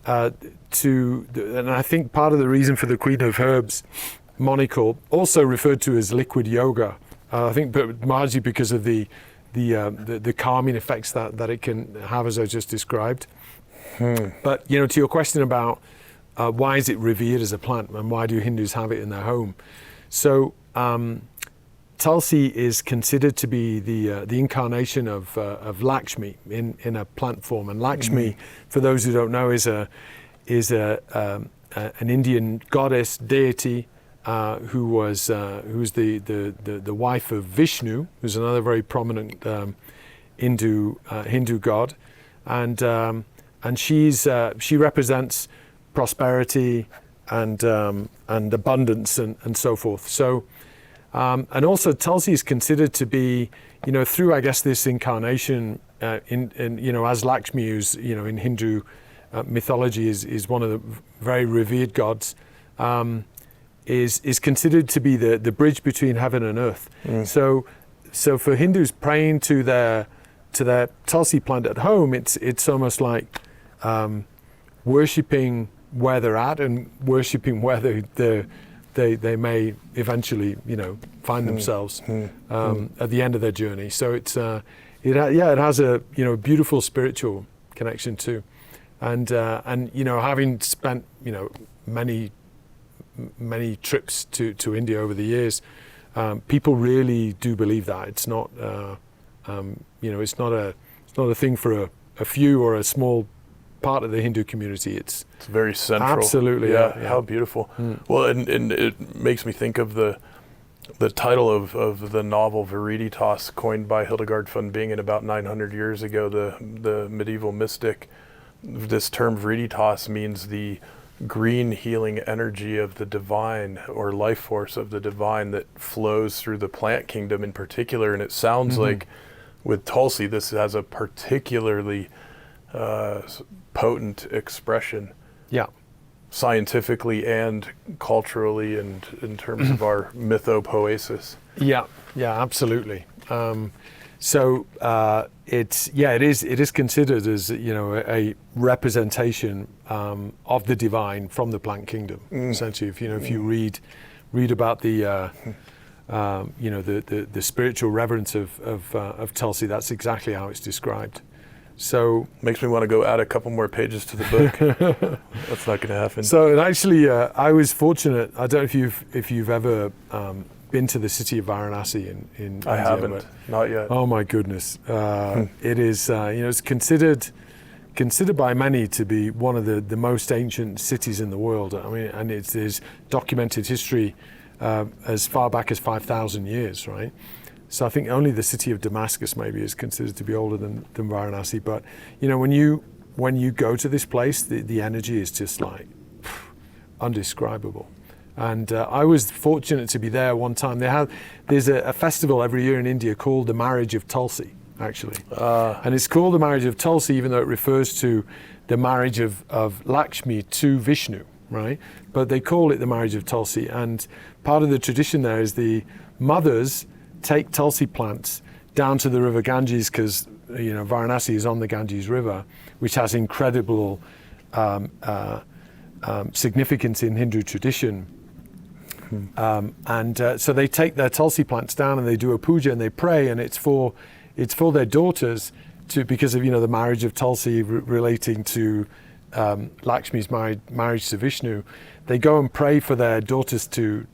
I think part of the reason for the queen of herbs moniker, also referred to as liquid yoga, I think, but largely because of the calming effects that it can have, as I just described. But to your question about why is it revered as a plant and why do Hindus have it in their home? So Tulsi is considered to be the incarnation of Lakshmi in a plant form, and Lakshmi, for those who don't know, is an Indian goddess deity who's the wife of Vishnu, who's another very prominent Hindu god, and she represents prosperity and abundance and so forth. So and also Tulsi is considered to be, through I guess this incarnation as Lakshmi, who's in Hindu mythology is one of the very revered gods. Is considered to be the bridge between heaven and earth. So for Hindus praying to their Tulsi plant at home, it's almost like worshipping where they're at and worshipping where they may eventually find themselves at the end of their journey. So it has a beautiful spiritual connection too, and having spent many trips to India over the years, people really do believe that it's not it's not a thing for a few or a small part of the Hindu community. It's very central. Absolutely, yeah. How beautiful. Well, and it makes me think of the title of the novel Viriditas, coined by Hildegard von Bingen about 900 years ago. The medieval mystic. This term Viriditas means the green healing energy of the divine, or life force of the divine, that flows through the plant kingdom in particular. And it sounds like with Tulsi, this has a particularly potent expression. Yeah. Scientifically and culturally, and in terms of our mythopoesis. Yeah, absolutely. So it is considered as a representation of the divine from the plant kingdom. Essentially, if you read about the the spiritual reverence of Tulsi, that's exactly how it's described. So makes me want to go add a couple more pages to the book. That's not going to happen. So actually, I was fortunate. I don't know if you've ever been to the city of Varanasi in India. I haven't, not yet. Oh my goodness, it is. It's considered by many to be one of the most ancient cities in the world. I mean, and there's documented history as far back as 5,000 years, right? So I think only the city of Damascus maybe is considered to be older than Varanasi. But when you go to this place, the energy is just like undescribable. And I was fortunate to be there one time. There's a festival every year in India called the Marriage of Tulsi, actually. And it's called the Marriage of Tulsi even though it refers to the marriage of Lakshmi to Vishnu, right? But they call it the Marriage of Tulsi. And part of the tradition there is the mothers take Tulsi plants down to the river Ganges because Varanasi is on the Ganges River, which has incredible significance in Hindu tradition. So they take their Tulsi plants down and they do a puja and they pray, and it's for their daughters because of the marriage of Tulsi relating to Lakshmi's marriage to Vishnu. They go and pray for their daughters to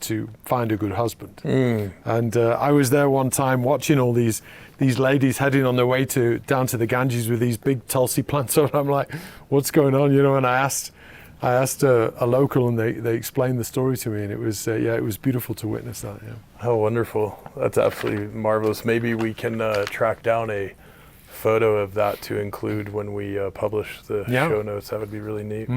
find a good husband. And I was there one time watching all these ladies heading on their way down to the Ganges with these big Tulsi plants on. I'm like, what's going on? And I asked a local, and they explained the story to me, and it was beautiful to witness that. Yeah. How wonderful! That's absolutely marvelous. Maybe we can track down a photo of that to include when we publish the show notes. That would be really neat.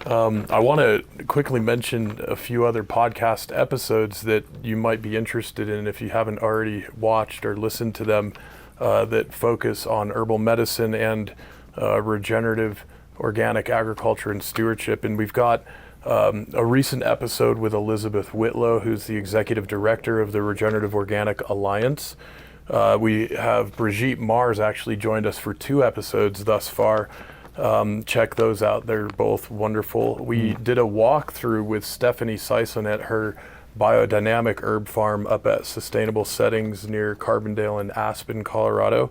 I want to quickly mention a few other podcast episodes that you might be interested in if you haven't already watched or listened to them that focus on herbal medicine and regenerative organic agriculture and stewardship. And we've got a recent episode with Elizabeth Whitlow, who's the executive director of the Regenerative Organic Alliance. We have Brigitte Mars actually joined us for 2 episodes thus far. Check those out. They're both wonderful. We did a walkthrough with Stephanie Sison at her biodynamic herb farm up at Sustainable Settings near Carbondale and Aspen, Colorado.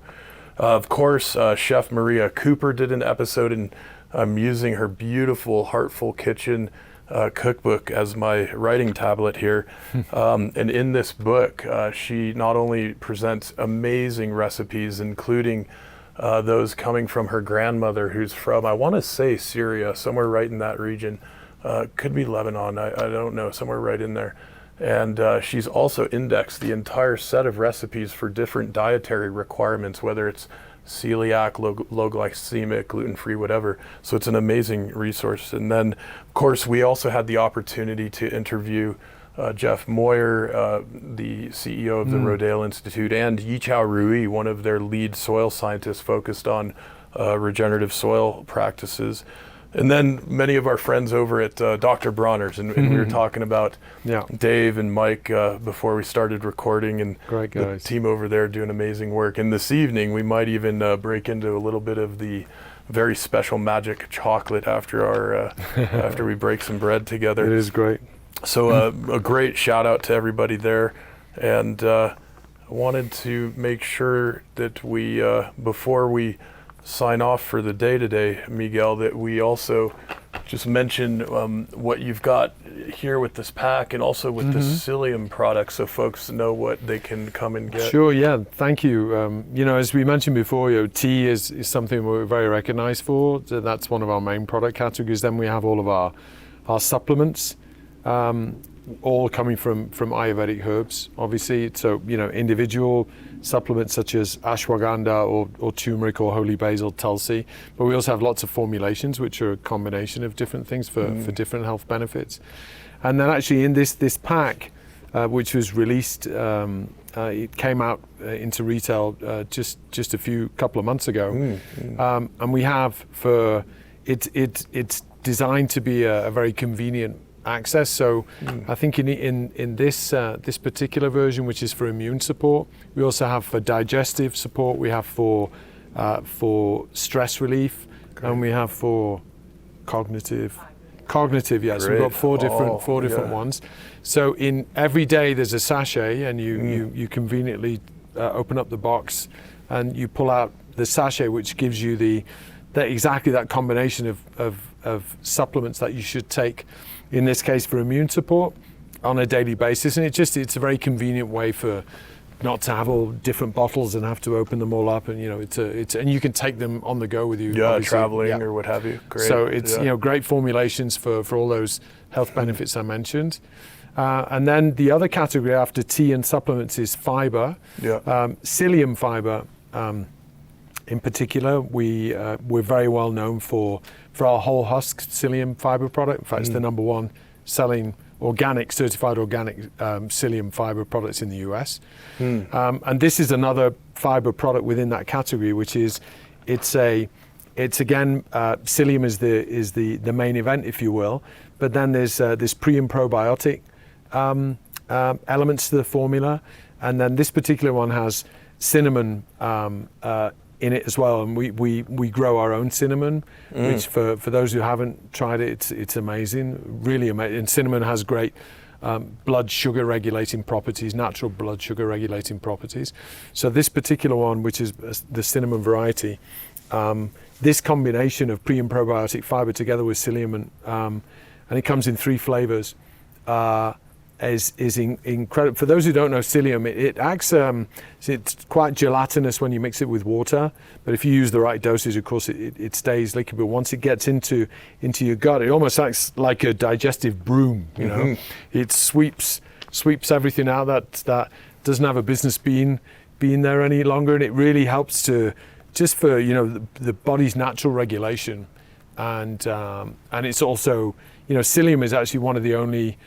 Of course, Chef Maria Cooper did an episode, and I'm using her beautiful Heartful Kitchen cookbook as my writing tablet here. And in this book, she not only presents amazing recipes, including those coming from her grandmother, who's from, I want to say Syria, somewhere right in that region. Could be Lebanon, I don't know, somewhere right in there. And she's also indexed the entire set of recipes for different dietary requirements, whether it's celiac, low glycemic, gluten-free, whatever. So it's an amazing resource. And then, of course, we also had the opportunity to interview Jeff Moyer, the CEO of the Rodale Institute, and Yichao Rui, one of their lead soil scientists focused on regenerative soil practices. And then many of our friends over at Dr. Bronner's, and we were talking about Dave and Mike before we started recording, and great guys. The team over there doing amazing work. And this evening we might even break into a little bit of the very special magic chocolate after after we break some bread together. It is great. So a great shout out to everybody there, and I wanted to make sure that we, before we sign off for the day today, Miguel, that we also just mention what you've got here with this pack and also with the psyllium products, so folks know what they can come and get. Sure, yeah, thank you. As we mentioned before, tea is something we're very recognized for. So that's one of our main product categories. Then we have all of our supplements, all coming from Ayurvedic herbs, obviously. So, individual supplements such as ashwagandha or turmeric or holy basil, Tulsi. But we also have lots of formulations, which are a combination of different things for different health benefits. And then actually in this pack, which was released, it came out into retail just a couple of months ago. And we have it's designed to be a very convenient access. So I think in this this particular version, which is for immune support, we also have for digestive support, we have for stress relief, and we have for cognitive. Yes, Great. we've got four different ones. So in every day there's a sachet, and you conveniently open up the box, and you pull out the sachet, which gives you exactly that combination of supplements that you should take, in this case for immune support, on a daily basis. And it's a very convenient way for not to have all different bottles and have to open them all up, and and you can take them on the go with you. Yeah, traveling or what have you. Great. So it's great formulations for all those health benefits I mentioned. And then the other category after tea and supplements is fiber. Yeah. Psyllium fiber, in particular, we're very well known for our whole husk psyllium fiber product. In fact, it's the number one selling certified organic psyllium fiber products in the US. And this is another fiber product within that category, which is it's again psyllium is the main event, if you will, but then there's pre and probiotic elements to the formula, and then this particular one has cinnamon in it as well, and we grow our own cinnamon, which for those who haven't tried it, it's amazing, really amazing. And cinnamon has great blood sugar regulating properties, natural blood sugar regulating properties. So this particular one, which is the cinnamon variety, this combination of pre and probiotic fiber together with psyllium, and it comes in 3 flavors, is incredible. For those who don't know psyllium, it acts, it's quite gelatinous when you mix it with water, but if you use the right dosage, of course, it stays liquid. But once it gets into your gut, it almost acts like a digestive broom. You know, it sweeps everything out that doesn't have a business being there any longer, and it really helps to just for the body's natural regulation, and it's also psyllium is actually one of the only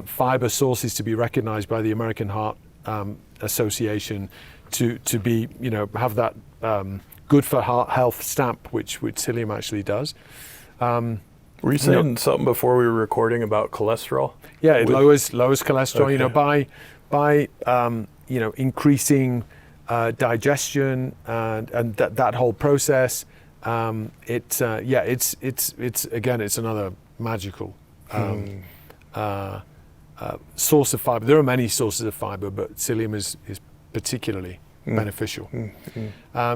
fiber sources to be recognized by the American Heart Association to be have that good for heart health stamp, which psyllium actually does. Were you saying something before we were recording about cholesterol? Yeah, it lowers cholesterol. Okay. By increasing digestion and that whole process. It's another magical source of fiber. There are many sources of fiber, but psyllium is particularly beneficial.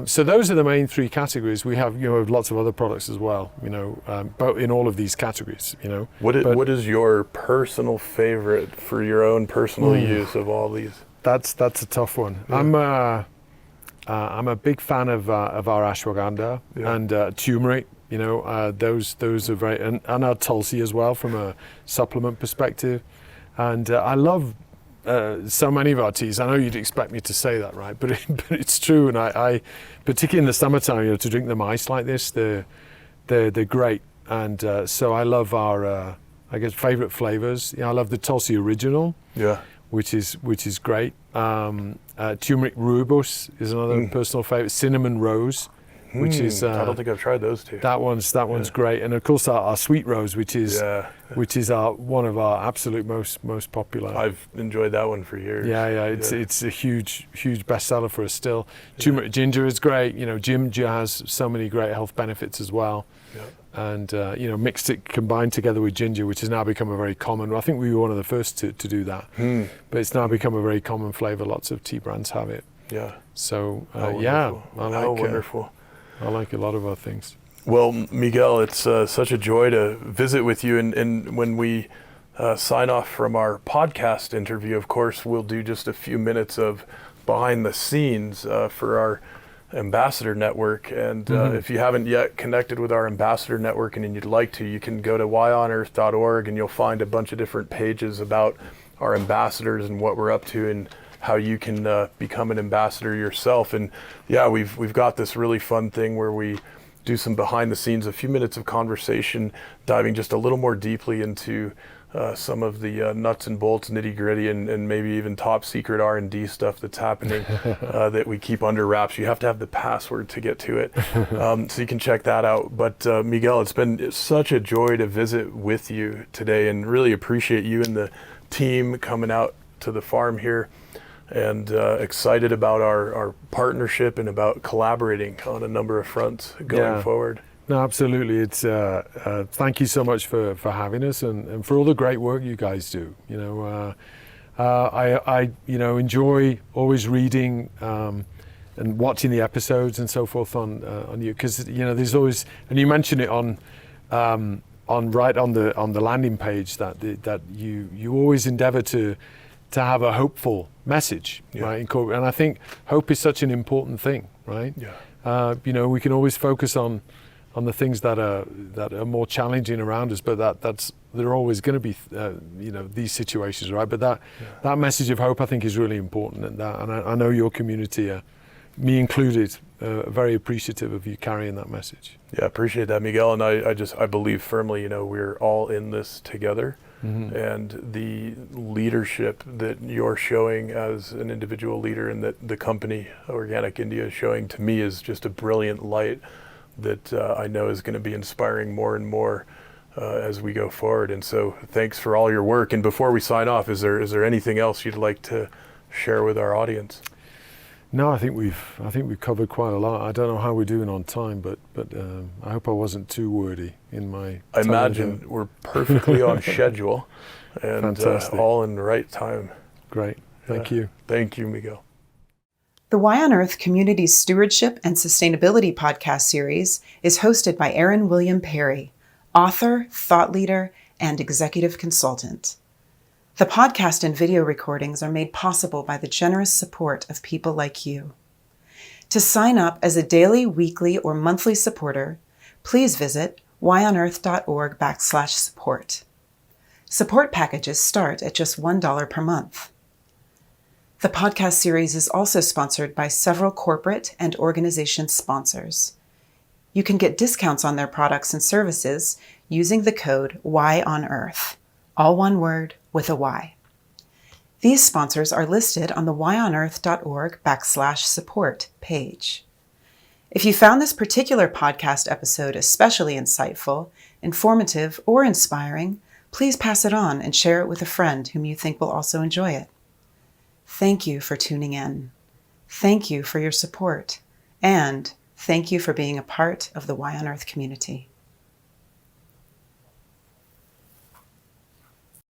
So those are the main 3 categories. We have lots of other products as well. But in all of these categories. What is your personal favorite for your own personal use of all these? That's a tough one. Yeah. I'm a big fan of our ashwagandha and turmeric. Those are very, and our Tulsi as well from a supplement perspective. And I love so many of our teas. I know you'd expect me to say that, right? But it's true. And I particularly in the summertime, to drink them iced like this, they're great. And so I love our favorite flavors. I love the Tulsi original. Yeah. Which is great. Turmeric rubus is another personal favorite. Cinnamon rose, which is I don't think I've tried those 2. That one's great, and of course our sweet rose, which is one of our absolute most popular. I've enjoyed that one for years. It's a huge bestseller for us still. Turmeric ginger is great. Ginger has so many great health benefits as well. Yeah. And mixed it, combined together with ginger, which has now become a very common. I think we were one of the first to do that, but it's now become a very common flavor. Lots of tea brands have it. Yeah. So wonderful. I like a lot of our things. Well, Miguel, it's such a joy to visit with you. And when we sign off from our podcast interview, of course, we'll do just a few minutes of behind the scenes for our Ambassador Network. And if you haven't yet connected with our Ambassador Network and you'd like to, you can go to whyonearth.org and you'll find a bunch of different pages about our ambassadors and what we're up to and how you can become an ambassador yourself. And we've got this really fun thing where we do some behind the scenes, a few minutes of conversation, diving just a little more deeply into some of the nuts and bolts, nitty gritty, and maybe even top secret R&D stuff that's happening that we keep under wraps. You have to have the password to get to it. So you can check that out. But Miguel, it's been such a joy to visit with you today, and really appreciate you and the team coming out to the farm here, and excited about our partnership and about collaborating on a number of fronts going forward. No, absolutely. It's thank you so much for having us, and for all the great work you guys do. You know, I enjoy always reading and watching the episodes and so forth on you, because there's always, and you mentioned it on right on the landing page, that you always endeavour to have a hopeful message, right? And I think hope is such an important thing, right? We can always focus on the things that are more challenging around us, but there are always going to be these situations, right? But that message of hope, I think, is really important, and I know your community, me included, very appreciative of you carrying that message. Yeah, appreciate that, Miguel. And I believe firmly, we're all in this together. And the leadership that you're showing as an individual leader, and that the company Organic India is showing, to me, is just a brilliant light that I know is going to be inspiring more and more as we go forward. And so thanks for all your work. And before we sign off, is there anything else you'd like to share with our audience? No, I think we've covered quite a lot. I don't know how we're doing on time, but I hope I wasn't too wordy in my. I imagine we're perfectly on schedule, and all in the right time. Great, thank you. Thank you, Miguel. The Why on Earth Community Stewardship and Sustainability podcast series is hosted by Aaron William Perry, author, thought leader, and executive consultant. The podcast and video recordings are made possible by the generous support of people like you. To sign up as a daily, weekly, or monthly supporter, please visit whyonearth.org/support. Support packages start at just $1 per month. The podcast series is also sponsored by several corporate and organization sponsors. You can get discounts on their products and services using the code WHYONEARTH, all one word with a Y. These sponsors are listed on the whyonearth.org/support page. If you found this particular podcast episode especially insightful, informative, or inspiring, please pass it on and share it with a friend whom you think will also enjoy it. Thank you for tuning in. Thank you for your support. And thank you for being a part of the Why on Earth community.